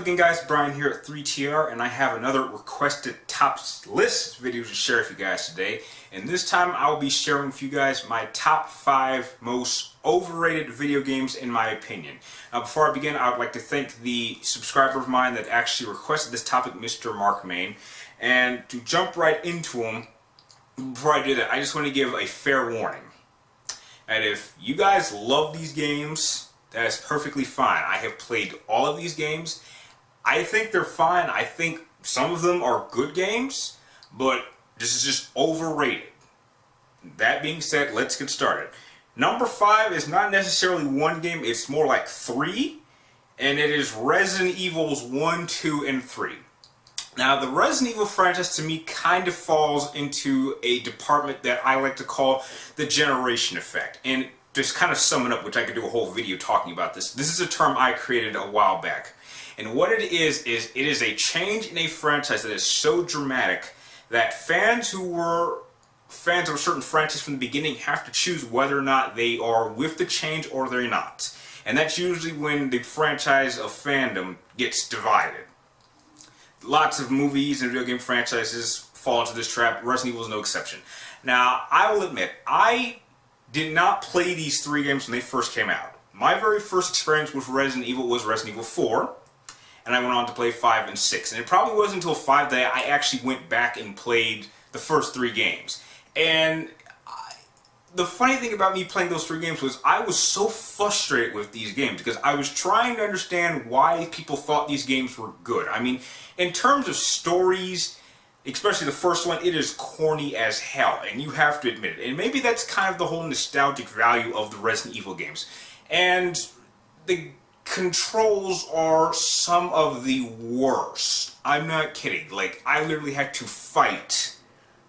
again, guys? Brian here at 3TR, and I have another requested top list video to share with you guys today. And this time I will be sharing with you guys my top 5 most overrated video games in my opinion. Now before I begin, I would like to thank the subscriber of mine that actually requested this topic, Mr. Mark Main. And to jump right into him, before I do that, I just want to give a fair warning. And if you guys love these games, that is perfectly fine. I have played all of these games. I think they're fine. I think some of them are good games, but this is just overrated. That being said, let's get started. Number 5 is not necessarily one game, it's more like 3, and it is Resident Evils 1, 2, and 3. Now, the Resident Evil franchise to me kind of falls into a department that I like to call the generation effect. And just kind of sum it up, which I could do a whole video talking about this. This is a term I created a while back. And what it is it is a change in a franchise that is so dramatic that fans who were fans of a certain franchise from the beginning have to choose whether or not they are with the change or they're not. And that's usually when the franchise of fandom gets divided. Lots of movies and video game franchises fall into this trap. Resident Evil is no exception. Now, I will admit, I did not play these 3 games when they first came out. My very first experience with Resident Evil was Resident Evil 4, and I went on to play 5 and 6. And it probably wasn't until 5 that I actually went back and played the first 3 games. And the funny thing about me playing those 3 games was I was so frustrated with these games because I was trying to understand why people thought these games were good. I mean, in terms of stories, especially the first one, it is corny as hell, and you have to admit it. And maybe that's kind of the whole nostalgic value of the Resident Evil games. And the controls are some of the worst. I'm not kidding. Like, I literally had to fight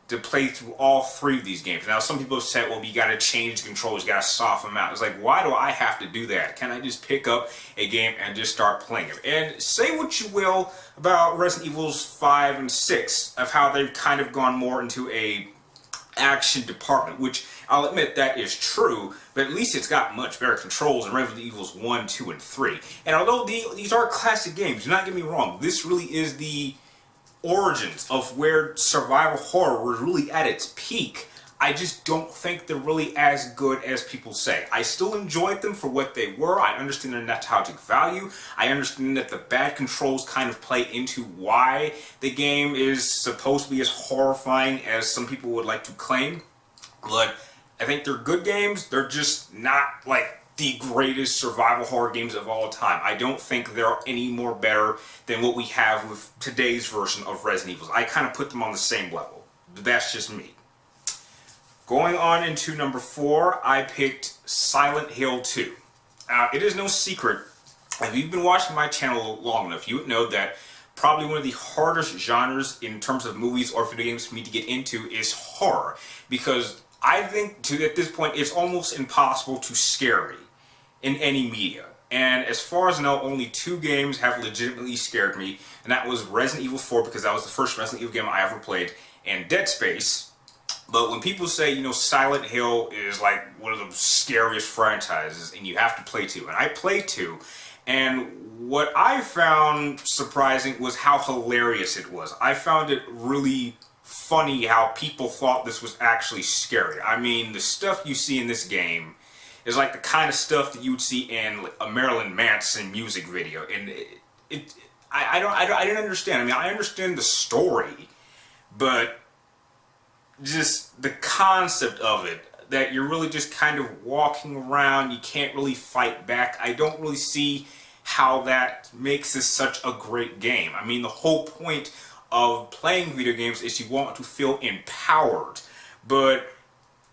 to play through all 3 of these games. Now, some people have said, well, you gotta change the controls, you gotta soften them out. It's like, why do I have to do that? Can I just pick up a game and just start playing it? And say what you will about Resident Evils 5 and 6, of how they've kind of gone more into a action department, which I'll admit that is true, but at least it's got much better controls than Resident Evils 1, 2, and 3. And although these are classic games, do not get me wrong, this really is the origins of where survival horror was really at its peak. I just don't think they're really as good as people say. I still enjoyed them for what they were. I understand their nostalgic value. I understand that the bad controls kind of play into why the game is supposed to be as horrifying as some people would like to claim. But I think they're good games. They're just not like the greatest survival horror games of all time. I don't think they're any more better than what we have with today's version of Resident Evil. I kind of put them on the same level. But that's just me. Going on into number 4, I picked Silent Hill 2. It is no secret, if you've been watching my channel long enough, you would know that probably one of the hardest genres in terms of movies or video games for me to get into is horror. Because I think at this point it's almost impossible to scare me in any media. And as far as I know, only 2 games have legitimately scared me, and that was Resident Evil 4, because that was the first Resident Evil game I ever played, and Dead Space. But when people say, you know, Silent Hill is like one of the scariest franchises, and you have to play 2, and I played 2, and what I found surprising was how hilarious it was. I found it really funny how people thought this was actually scary. I mean, the stuff you see in this game is like the kind of stuff that you would see in a Marilyn Manson music video, and I didn't understand. I mean, I understand the story, but just the concept of it, that you're really just kind of walking around, you can't really fight back. I don't really see how that makes this such a great game. I mean, the whole point of playing video games is you want to feel empowered, but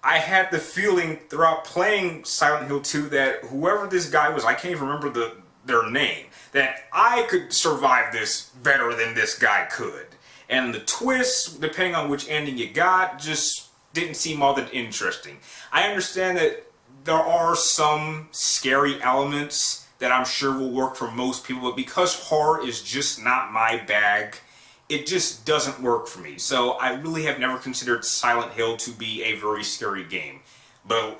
I had the feeling throughout playing Silent Hill 2 that whoever this guy was, I can't even remember their name, that I could survive this better than this guy could. And the twists, depending on which ending you got, just didn't seem all that interesting. I understand that there are some scary elements that I'm sure will work for most people, but because horror is just not my bag, it just doesn't work for me. So I really have never considered Silent Hill to be a very scary game. But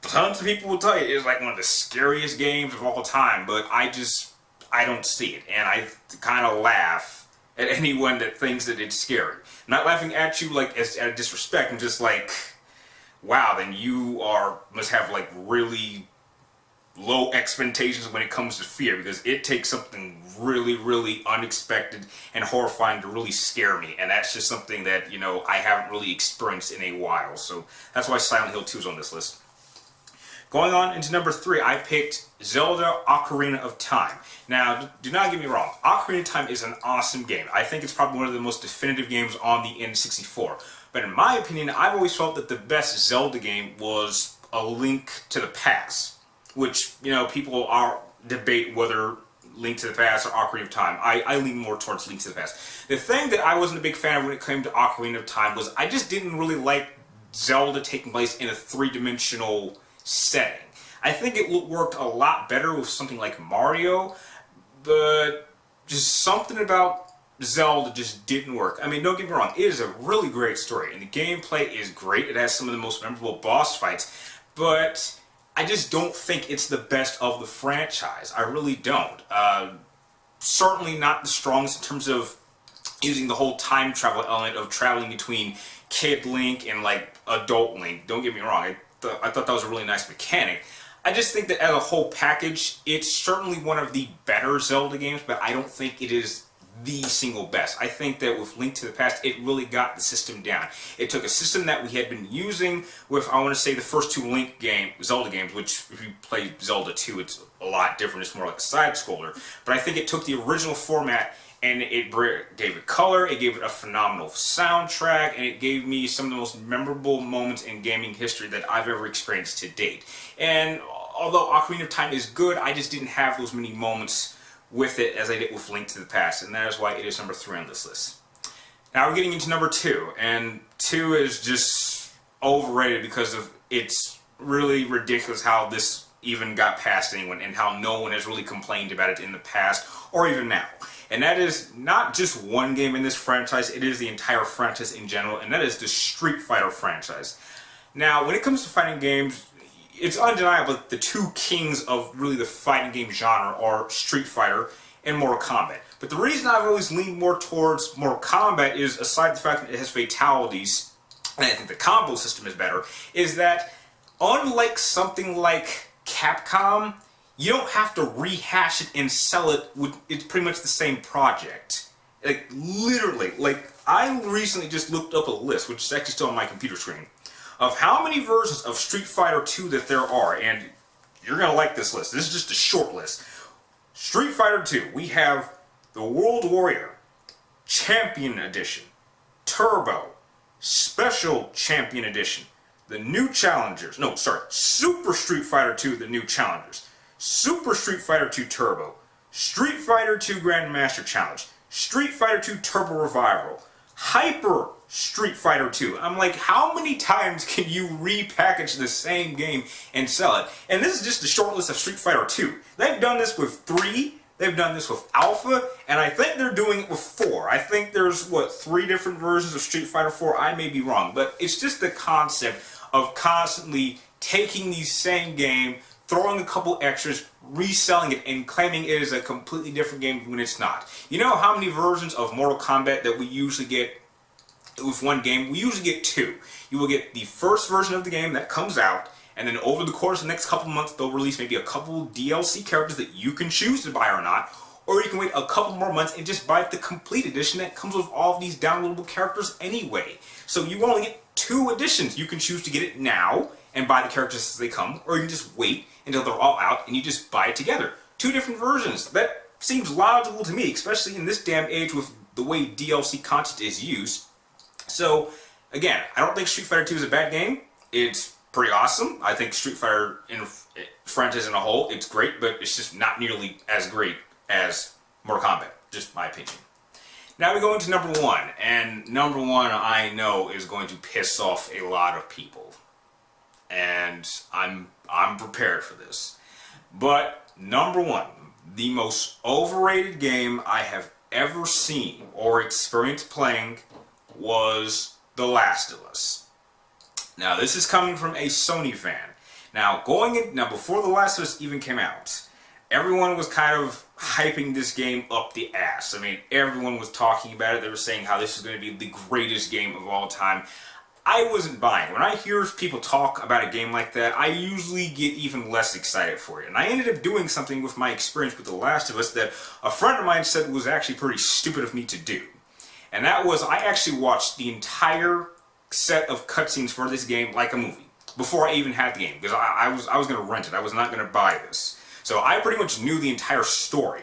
tons of people will tell you it's like one of the scariest games of all time, but I just I don't see it, and I kind of laugh at anyone that thinks that it's scary. I'm not laughing at you like as out of disrespect. I'm just like, wow, then you must have like really low expectations when it comes to fear, because it takes something really, really unexpected and horrifying to really scare me, and that's just something that, you know, I haven't really experienced in a while. So that's why Silent Hill 2 is on this list. Going on into number 3, I picked Zelda Ocarina of Time. Now, do not get me wrong, Ocarina of Time is an awesome game. I think it's probably one of the most definitive games on the N64. But in my opinion, I've always felt that the best Zelda game was A Link to the Past, which, you know, people are debate whether Link to the Past or Ocarina of Time. I lean more towards Link to the Past. The thing that I wasn't a big fan of when it came to Ocarina of Time was I just didn't really like Zelda taking place in a three-dimensional setting. I think it worked a lot better with something like Mario, but just something about Zelda just didn't work. I mean, don't get me wrong, it is a really great story, and the gameplay is great. It has some of the most memorable boss fights, but I just don't think it's the best of the franchise. I really don't. Certainly not the strongest in terms of using the whole time travel element of traveling between Kid Link and like Adult Link. Don't get me wrong, I thought that was a really nice mechanic. I just think that as a whole package, it's certainly one of the better Zelda games, but I don't think it is the single best. I think that with Link to the Past, it really got the system down. It took a system that we had been using with, I want to say, the first two Zelda games, which if you play Zelda 2, it's a lot different. It's more like a side-scroller. But I think it took the original format and it gave it color, it gave it a phenomenal soundtrack, and it gave me some of the most memorable moments in gaming history that I've ever experienced to date. And although Ocarina of Time is good, I just didn't have those many moments with it as I did with Link to the Past, and that is why it is number 3 on this list. Now we're getting into number 2, and 2 is just overrated because of it's really ridiculous how this even got past anyone and how no one has really complained about it in the past or even now. And that is not just one game in this franchise, it is the entire franchise in general, and that is the Street Fighter franchise. Now, when it comes to fighting games, it's undeniable that the two kings of really the fighting game genre are Street Fighter and Mortal Kombat. But the reason I've always leaned more towards Mortal Kombat is, aside the fact that it has fatalities, and I think the combo system is better, is that unlike something like Capcom, you don't have to rehash it and sell it it's pretty much the same project. Like, literally, like, I recently just looked up a list, which is actually still on my computer screen, of how many versions of Street Fighter 2 that there are, and you're gonna like this list. This is just a short list. Street Fighter 2, we have the World Warrior, Champion Edition, Turbo, Special Champion Edition, the New Challengers, Super Street Fighter 2, the New Challengers, Super Street Fighter 2 Turbo, Street Fighter 2 Grandmaster Challenge, Street Fighter 2 Turbo Revival, Hyper Street Fighter 2. I'm like, how many times can you repackage the same game and sell it? And this is just a short list of Street Fighter 2. They've done this with 3, they've done this with Alpha, and I think they're doing it with 4. I think there's, 3 different versions of Street Fighter 4? I may be wrong, but it's just the concept of constantly taking the same game, throwing a couple extras, reselling it, and claiming it is a completely different game when it's not. You know how many versions of Mortal Kombat that we usually get with one game? We usually get 2. You will get the first version of the game that comes out, and then over the course of the next couple months, they'll release maybe a couple DLC characters that you can choose to buy or not, or you can wait a couple more months and just buy the complete edition that comes with all of these downloadable characters anyway. So you only get 2 editions. You can choose to get it now and buy the characters as they come, or you can just wait until they're all out and you just buy it together. 2 different versions. That seems logical to me, especially in this damn age with the way DLC content is used. So, again, I don't think Street Fighter 2 is a bad game. It's pretty awesome. I think Street Fighter in franchise in a whole, it's great, but it's just not nearly as great as Mortal Kombat. Just my opinion. Now we go into number 1, and number 1 I know is going to piss off a lot of people. And I'm prepared for this. But number 1, the most overrated game I have ever seen or experienced playing was The Last of Us. Now this is coming from a Sony fan. Now before The Last of Us even came out, everyone was kind of hyping this game up the ass. I mean, everyone was talking about it. They were saying how this is going to be the greatest game of all time. I wasn't buying. When I hear people talk about a game like that, I usually get even less excited for it. And I ended up doing something with my experience with The Last of Us that a friend of mine said was actually pretty stupid of me to do. And that was, I actually watched the entire set of cutscenes for this game like a movie before I even had the game, because I was going to rent it. I was not going to buy this. So I pretty much knew the entire story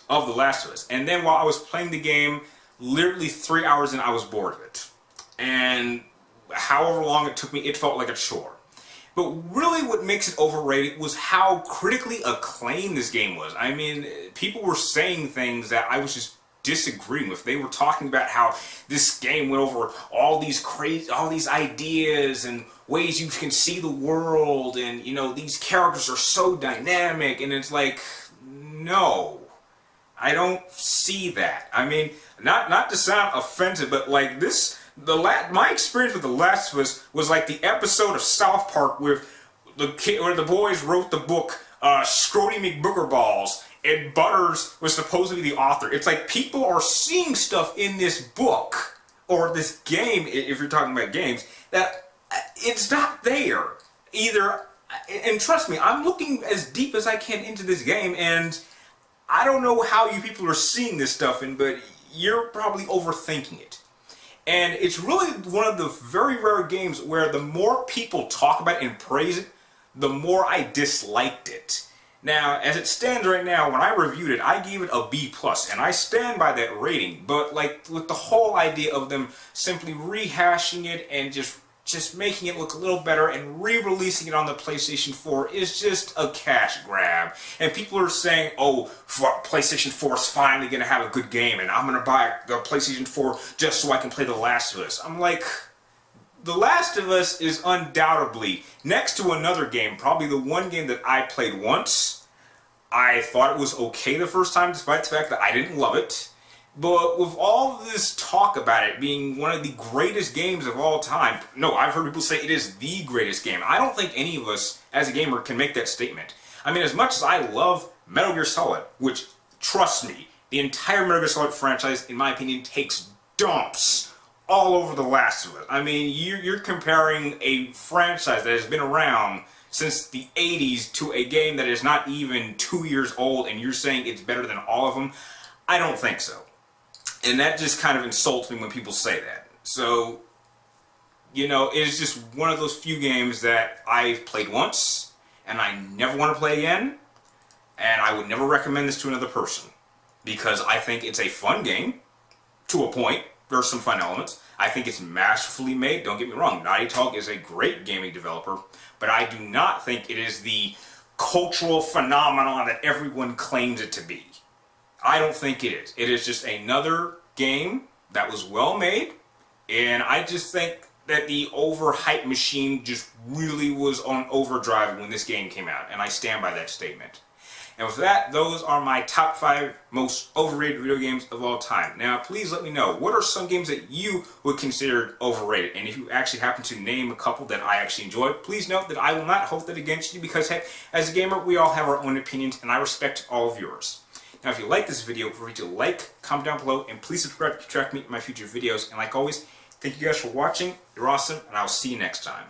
of The Last of Us. And then while I was playing the game, literally 3 hours in, I was bored of it. And however long it took me, it felt like a chore. But really what makes it overrated was how critically acclaimed this game was. I mean, people were saying things that I was just disagreeing with. They were talking about how this game went over all these ideas and ways you can see the world, and you know, these characters are so dynamic, and it's like, no, I don't see that. I mean, not to sound offensive, but like this, my experience with The Last of Us was like the episode of South Park where the boys wrote the book Scrody McBoogerballs, and Butters was supposed to be the author. It's like people are seeing stuff in this book or this game, if you're talking about games, that it's not there either. And trust me, I'm looking as deep as I can into this game, and I don't know how you people are seeing this stuff in, but you're probably overthinking it. And it's really one of the very rare games where the more people talk about it and praise it, the more I disliked it. Now, as it stands right now, when I reviewed it, I gave it a B+, and I stand by that rating. But like with the whole idea of them simply rehashing it and just making it look a little better and re-releasing it on the PlayStation 4 is just a cash grab. And people are saying, oh, PlayStation 4 is finally going to have a good game, and I'm going to buy the PlayStation 4 just so I can play The Last of Us. I'm like, The Last of Us is undoubtedly, next to another game, probably the one game that I played once. I thought it was okay the first time, despite the fact that I didn't love it. But with all this talk about it being one of the greatest games of all time, no, I've heard people say it is the greatest game. I don't think any of us, as a gamer, can make that statement. I mean, as much as I love Metal Gear Solid, which, trust me, the entire Metal Gear Solid franchise, in my opinion, takes dumps all over The Last of Us. I mean, you're comparing a franchise that has been around since the 80s to a game that is not even 2 years old, and you're saying it's better than all of them? I don't think so. And that just kind of insults me when people say that. So, you know, it's just one of those few games that I've played once, and I never want to play again, and I would never recommend this to another person. Because I think it's a fun game, to a point. There are some fun elements. I think it's masterfully made, don't get me wrong. Naughty Dog is a great gaming developer, but I do not think it is the cultural phenomenon that everyone claims it to be. I don't think it is. It is just another game that was well made, and I just think that the overhyped machine just really was on overdrive when this game came out, and I stand by that statement. And with that, those are my top 5 most overrated video games of all time. Now, please let me know, what are some games that you would consider overrated? And if you actually happen to name a couple that I actually enjoyed, please note that I will not hold that against you, because heck, as a gamer, we all have our own opinions, and I respect all of yours. Now, if you like this video, feel free to like, comment down below, and please subscribe to track me in my future videos. And like always, thank you guys for watching. You're awesome, and I'll see you next time.